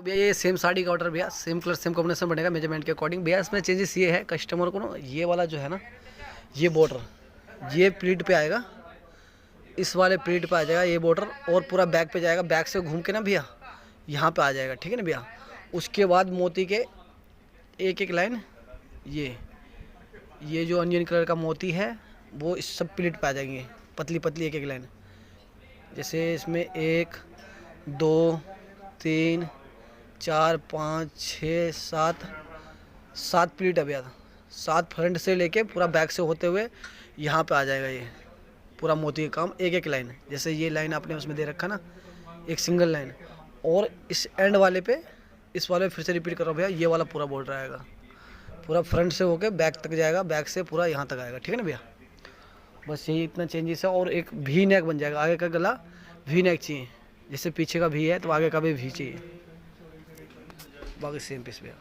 भैया ये सेम साड़ी का ऑर्डर भैया, सेम कलर सेम कॉम्बिनेशन बनेगा मेजरमेंट के अकॉर्डिंग भैया। इसमें चेंजेस ये है कस्टमर को ना, ये वाला जो है ना, ये बॉर्डर ये प्लीट पे आएगा, इस वाले प्लीट पे आ जाएगा ये बॉर्डर, और पूरा बैक पे जाएगा, बैक से घूम के ना भैया यहाँ पे आ जाएगा, ठीक है ना भैया। उसके बाद मोती के एक एक लाइन, ये जो अनियन कलर का मोती है वो इस सब प्लीट पे आ जाएंगे, पतली पतली एक एक लाइन। जैसे इसमें 1 2 3 4 5 6 7 प्लीट है भैया। 7 फ्रंट से लेके पूरा बैक से होते हुए यहाँ पे आ जाएगा ये पूरा मोती का काम, एक एक लाइन। जैसे ये लाइन आपने उसमें दे रखा ना, एक सिंगल लाइन, और इस एंड वाले पे, इस वाले फिर से रिपीट कर रहा हूँ भैया, ये वाला पूरा बॉर्डर आएगा, पूरा फ्रंट से होके बैक तक जाएगा, बैक से पूरा यहाँ तक आएगा, ठीक है ना भैया। बस यही इतना चेंजेस है। और एक वी नेक बन जाएगा, आगे का गला वी नेक चाहिए, जैसे पीछे का वी है तो आगे का भी वी चाहिए, बाकी सेम पीस भैया।